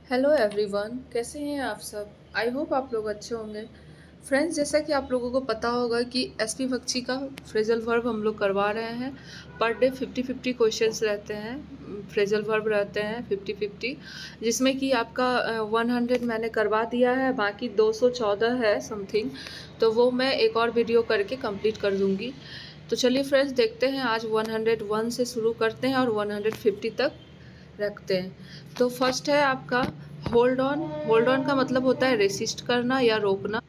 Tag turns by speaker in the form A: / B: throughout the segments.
A: Hello everyone, कैसे हैं आप सब। आई होप आप लोग अच्छे होंगे। फ्रेंड्स, जैसा कि आप लोगों को पता होगा कि एसपी बख्शी का फ्रेजल वर्ब हम लोग करवा रहे हैं। पर डे 50-50 क्वेश्चंस रहते हैं, फ्रेजल वर्ब रहते हैं 50-50, जिसमें कि आपका 100 मैंने करवा दिया है, बाकी 214 है समथिंग। तो वो मैं एक और वीडियो करके कंप्लीट कर दूँगी। तो चलिए फ्रेंड्स, देखते हैं। आज 101 से शुरू करते हैं और 150 तक रखते हैं। तो फर्स्ट है आपका होल्ड ऑन। होल्ड ऑन का मतलब होता है रेसिस्ट करना या रोकना।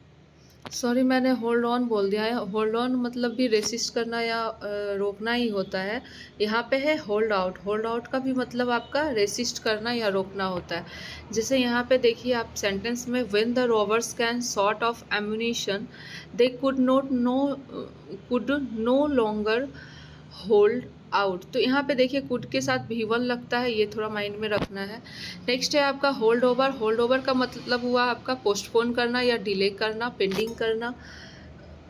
A: सॉरी, मैंने होल्ड ऑन बोल दिया है। होल्ड ऑन मतलब भी रेसिस्ट करना या रोकना ही होता है। यहाँ पे है होल्ड आउट। होल्ड आउट का भी मतलब आपका रेसिस्ट करना या रोकना होता है। जैसे यहाँ पे देखिए आप सेंटेंस में, when the rovers can sort of ammunition they could no longer hold out. तो यहाँ पे देखिए कुड के साथ भी वन लगता है, ये थोड़ा माइंड में रखना है। नेक्स्ट है आपका होल्ड ओवर। होल्ड ओवर का मतलब हुआ आपका पोस्टपोन करना या डिले करना, पेंडिंग करना।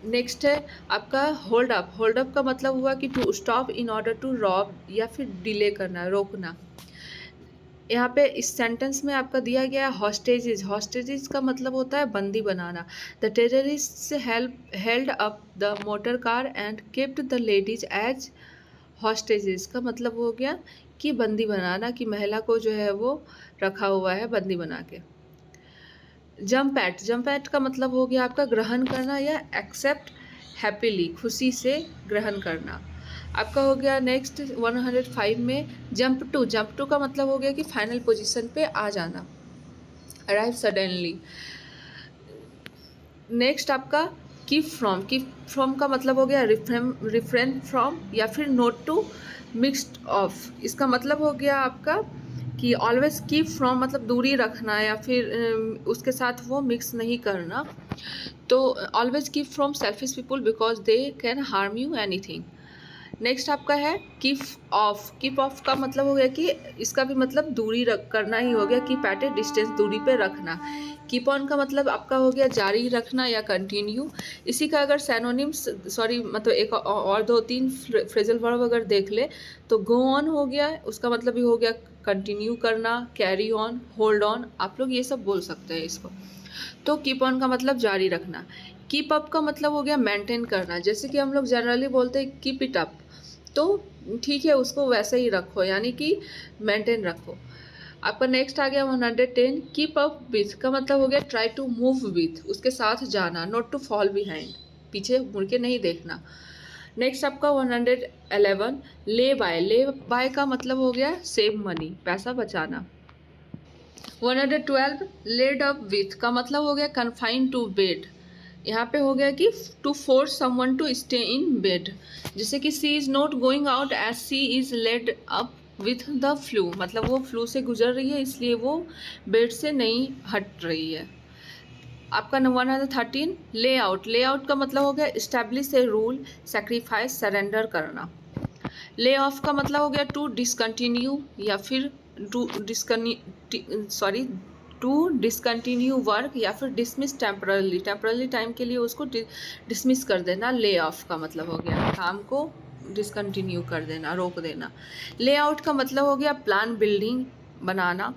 A: नेक्स्ट है आपका होल्ड अप। होल्ड अप का मतलब हुआ कि to stop in order to rob या फिर डिले करना, रोकना। यहाँ पे इस सेंटेंस में आपका दिया गया है हॉस्टेजेस। हॉस्टेजेस का मतलब होता है बंदी बनाना। The terrorist held up the motor car and kept the ladies as hostages का मतलब हो गया कि बंदी बनाना, कि महिला को जो है वो रखा हुआ है बंदी बना के। Jump eight. जंप एट का मतलब हो गया आपका ग्रहण करना या एक्सेप्ट हैप्पीली, खुशी से ग्रहण करना। आपका हो गया नेक्स्ट 105 में जंप टू। जंप टू का मतलब हो गया कि फाइनल पोजीशन पे आ जाना, अराइव सडनली। नेक्स्ट आपका कीप फ्रॉम। कीप फ्रॉम का मतलब हो गया रिफ्रेन फ्रॉम या फिर नोट टू मिक्सड ऑफ। इसका मतलब हो गया आपका कि ऑलवेज कीप फ्रॉम मतलब दूरी रखना या फिर उसके साथ वो मिक्स नहीं करना। तो always keep from selfish people because they can harm you anything. Next आपका है कीप ऑफ। कीप ऑफ का मतलब हो गया कि इसका भी मतलब दूरी रख करना ही हो गया, कीप एट ए डिस्टेंस, दूरी पे रखना। कीप ऑन का मतलब आपका हो गया जारी रखना या कंटिन्यू। इसी का अगर सैनोनिम्स, सॉरी मतलब एक और दो तीन फ्रेजल वर्ब अगर देख ले तो गो ऑन हो गया, उसका मतलब भी हो गया कंटिन्यू करना, कैरी ऑन, होल्ड ऑन, आप लोग ये सब बोल सकते हैं इसको। तो कीप ऑन का मतलब जारी रखना। कीप अप का मतलब हो गया मेंटेन करना। जैसे कि हम लोग जनरली बोलते हैं कीप इट अप, तो ठीक है उसको वैसे ही रखो, यानी कि मेंटेन रखो। आपका नेक्स्ट आ गया 110। कीप अप विथ का मतलब हो गया ट्राई टू मूव विथ, उसके साथ जाना, नॉट टू फॉल बिहाइंड, पीछे मुड़ के नहीं देखना। नेक्स्ट आपका 111 ले बाय। ले बाय का मतलब हो गया सेव मनी, पैसा बचाना। 112 लेड अप विथ का मतलब हो गया कन्फाइन टू बेड। यहाँ पे हो गया कि to force someone to stay in bed. जैसे कि she is not going out as she is laid up with the flu, मतलब वो फ्लू से गुजर रही है इसलिए वो बेड से नहीं हट रही है। आपका 113 ले आउट। ले आउट का मतलब हो गया establish a rule, sacrifice, surrender करना। ले ऑफ का मतलब हो गया टू डिसकंटिन्यू या फिर टू डिसकंटिन्यू वर्क या फिर डिसमिस टेम्परली। टेम्परली टाइम के लिए उसको डिसमिस कर देना। ले ऑफ का मतलब हो गया काम को डिसकंटिन्यू कर देना, रोक देना। लेआउट का मतलब हो गया प्लान, बिल्डिंग बनाना।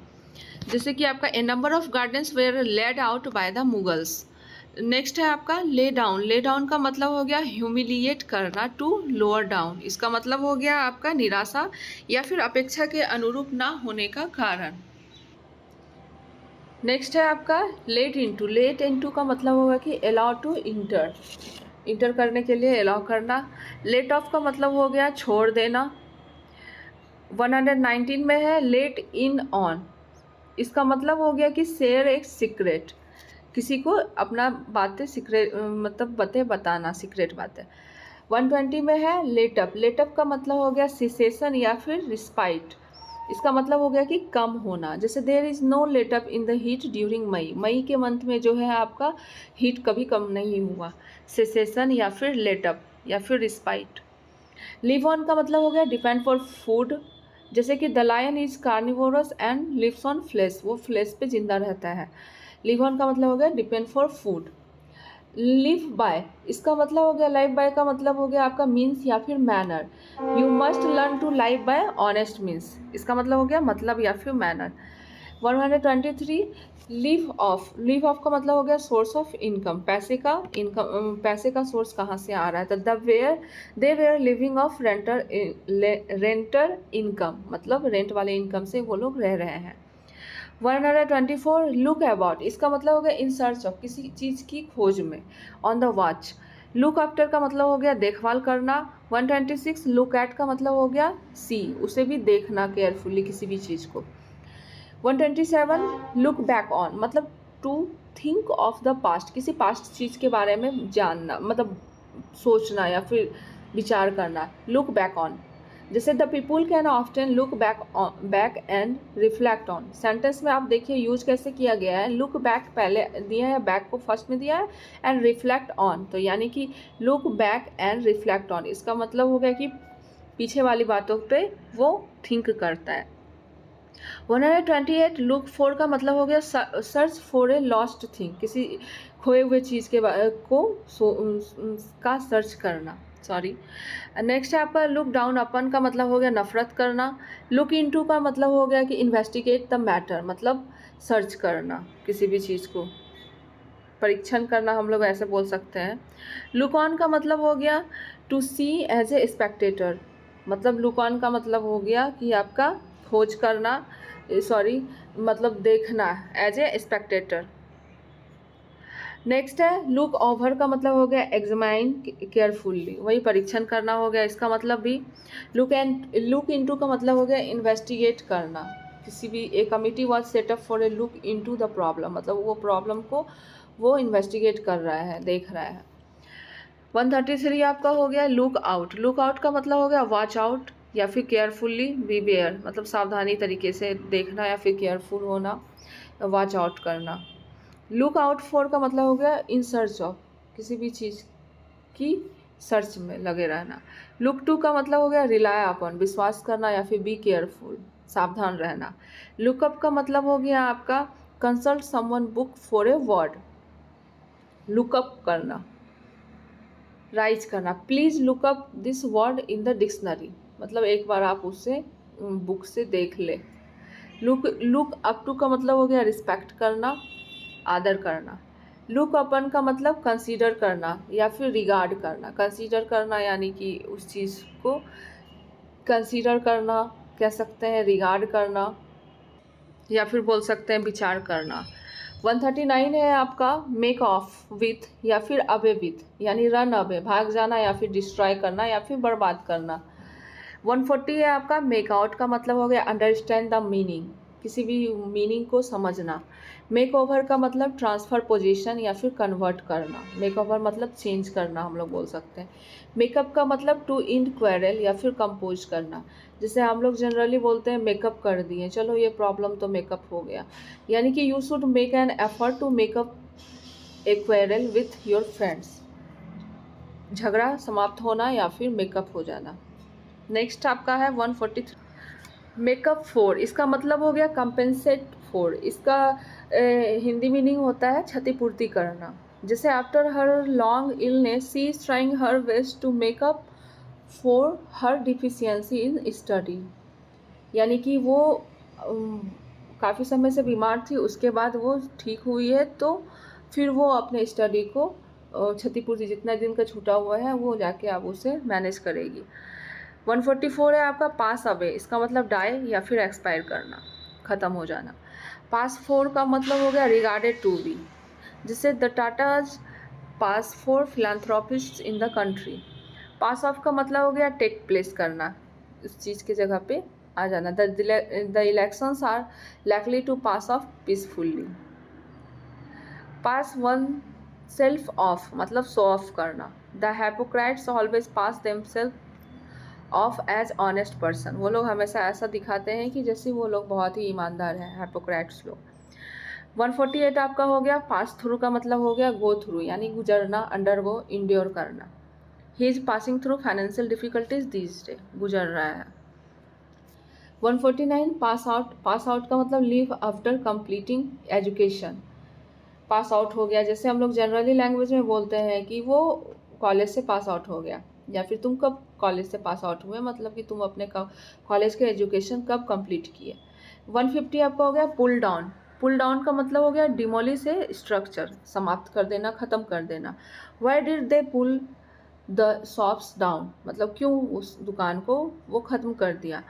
A: जैसे कि आपका a number of gardens were laid out by the Mughals. Next है आपका ले डाउन। ले डाउन का मतलब हो गया ह्यूमिलिएट करना, टू लोअर डाउन। इसका मतलब हो गया आपका निराशा या फिर अपेक्षा के अनुरूप ना होने का कारण। नेक्स्ट है आपका लेट इनटू। लेट इनटू का मतलब होगा कि अलाउ टू इंटर, इंटर करने के लिए अलाउ करना। लेट ऑफ का मतलब हो गया छोड़ देना। 119 में है लेट इन ऑन। इसका मतलब हो गया कि शेयर एक सीक्रेट, किसी को अपना बातें सीक्रेट मतलब बातें बताना, सीक्रेट बातें। 120 में है लेटअप। लेटअप का मतलब हो गया सिसेशन या फिर रिस्पाइट। इसका मतलब हो गया कि कम होना। जैसे there is no letup in the heat during May. मई के मंथ में जो है आपका हीट कभी कम नहीं हुआ। सिसेशन या फिर लेटअप या फिर रिस्पाइट। लिव ऑन का मतलब हो गया डिपेंड फॉर फूड। जैसे कि the lion is carnivorous and lives on flesh, वो फ्लेश पे जिंदा रहता है। लिव ऑन का मतलब हो गया depend for food. Live by, इसका मतलब हो गया लाइव बाय का मतलब हो गया आपका मीन्स या फिर manner. You must learn to live by honest means, इसका मतलब हो गया मतलब या फिर मैनर। 123 लीव ऑफ का मतलब हो गया सोर्स ऑफ इनकम, पैसे का सोर्स कहाँ से आ रहा है। तो they were living off renter income, मतलब रेंट वाले इनकम से वो लोग रह रहे हैं। 124 लुक अबाउट, इसका मतलब हो गया इन सर्च ऑफ, किसी चीज़ की खोज में। On the watch, look after का मतलब हो गया देखभाल करना। 126 लुक एट का मतलब हो गया सी, उसे भी देखना केयरफुली किसी भी चीज़ को। 127 लुक बैक ऑन, मतलब to think of the past, किसी पास्ट चीज़ के बारे में जानना, मतलब सोचना या फिर विचार करना। लुक बैक ऑन, जैसे the people can often look back and reflect on. Sentence में आप देखिए यूज कैसे किया गया है, लुक बैक पहले दिया है, बैक को फर्स्ट में दिया है, एंड रिफ्लेक्ट ऑन, तो यानी कि look back and reflect on, इसका मतलब हो गया कि पीछे वाली बातों पे वो थिंक करता है। 128 लुक फॉर का मतलब हो गया search for a lost thing, किसी खोए हुए चीज़ के का सर्च करना, सॉरी। नेक्स्ट है आपका लुक डाउन अपन का मतलब हो गया नफरत करना। लुक इनटू का मतलब हो गया कि इन्वेस्टिगेट द मैटर, मतलब सर्च करना, किसी भी चीज़ को परीक्षण करना, हम लोग ऐसे बोल सकते हैं। लुक ऑन का मतलब हो गया to see as a spectator, मतलब लुक ऑन का मतलब हो गया कि आपका खोज करना, सॉरी मतलब देखना, एज ए स्पेक्टेटर। नेक्स्ट है लुक ओवर का मतलब हो गया एग्जामाइन केयरफुली, वही परीक्षण करना हो गया इसका मतलब भी। लुक इनटू का मतलब हो गया इन्वेस्टिगेट करना, किसी भी ए committee was setup for a look into the problem, मतलब वो प्रॉब्लम को वो इन्वेस्टिगेट कर रहा है, देख रहा है। 133 आपका हो गया लुक आउट का मतलब हो गया वॉच आउट या फिर केयरफुली बीवेयर, मतलब सावधानी तरीके से देखना या फिर केयरफुल होना, वॉच आउट करना। लुक आउट फॉर का मतलब हो गया इन सर्च ऑफ, किसी भी चीज़ की सर्च में लगे रहना। लुक टू का मतलब हो गया रिलाय अपॉन, विश्वास करना या फिर बी केयरफुल, सावधान रहना। लुकअप का मतलब हो गया आपका consult someone book for a word, lookup करना, राइज करना। Please lookup this word in the dictionary, मतलब एक बार आप उससे बुक से देख ले। लुक अप टू का मतलब हो गया रिस्पेक्ट करना, आदर करना। लुक अपन का मतलब कंसीडर करना या फिर रिगार्ड करना, कंसीडर करना यानी कि उस चीज़ को कंसीडर करना कह सकते हैं, रिगार्ड करना या फिर बोल सकते हैं विचार करना। 139 है आपका मेक ऑफ विथ या फिर अवे विथ, यानी रन अवे, भाग जाना या फिर डिस्ट्रॉय करना या फिर बर्बाद करना। 140 है आपका मेक आउट का मतलब हो गया अंडरस्टैंड द मीनिंग, किसी भी मीनिंग को समझना। मेक ओवर का मतलब ट्रांसफ़र पोजीशन या फिर कन्वर्ट करना, मेक ओवर मतलब चेंज करना हम लोग बोल सकते हैं। मेकअप का मतलब टू इंड क्वेरल या फिर कंपोज करना, जैसे हम लोग जनरली बोलते हैं मेकअप कर दिए, चलो ये प्रॉब्लम तो मेकअप हो गया, यानी कि you should make an effort to make up a quarrel with your friends, झगड़ा समाप्त होना या फिर मेकअप हो जाना। नेक्स्ट आपका है 143 मेकअप फॉर, इसका मतलब हो गया कंपेंसेट फॉर, इसका हिंदी मीनिंग होता है क्षतिपूर्ति करना। जैसे after her long illness she is trying her best to make up for her deficiency in study, यानी कि वो काफ़ी समय से बीमार थी, उसके बाद वो ठीक हुई है, तो फिर वो अपने स्टडी को क्षतिपूर्ति जितना दिन का छूटा हुआ है वो जाके अब उसे मैनेज करेगी। 144 है आपका पास अवे, इसका मतलब डाई या फिर एक्सपायर करना, ख़त्म हो जाना। पास फोर का मतलब हो गया रिगार्डेड टू बी, जिससे the Tatas pass for फिलान्थ्रोपिस्ट in the country. Pass of का मतलब हो गया टेक प्लेस करना, उस चीज़ की जगह पे आ जाना। The elections are likely to pass off peacefully. Pass oneself off मतलब शो ऑफ करना। The hypocrites always pass themselves off as honest person, वो लोग हमेशा ऐसा दिखाते हैं कि जैसे वो लोग बहुत ही ईमानदार हैं, हैपोक्राइट्स लोग। 148 आपका हो गया पास थ्रू का मतलब हो गया गो थ्रू, यानी गुजरना, अंडरगो, इंड्योर करना। He is passing through financial difficulties this day, गुजर रहा है। 149 पास आउट का मतलब leave after completing education, pass out हो गया, जैसे हम लोग जनरली लैंग्वेज में बोलते हैं कि वो कॉलेज से पास आउट हो गया, या फिर तुम कब कॉलेज से पास आउट हुए, मतलब कि तुम अपने कॉलेज के एजुकेशन कब कंप्लीट किए। 150 आपका हो गया पुल डाउन। पुल डाउन का मतलब हो गया डिमोलिश है स्ट्रक्चर, समाप्त कर देना, ख़त्म कर देना। Why did they pull the shops down, मतलब क्यों उस दुकान को वो ख़त्म कर दिया।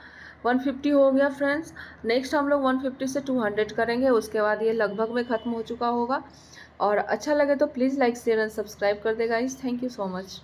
A: 150 हो गया फ्रेंड्स। नेक्स्ट हम लोग 150 से 200 करेंगे, उसके बाद ये लगभग में ख़त्म हो चुका होगा। और अच्छा लगे तो please like share and subscribe कर देगा guys. Thank you so much.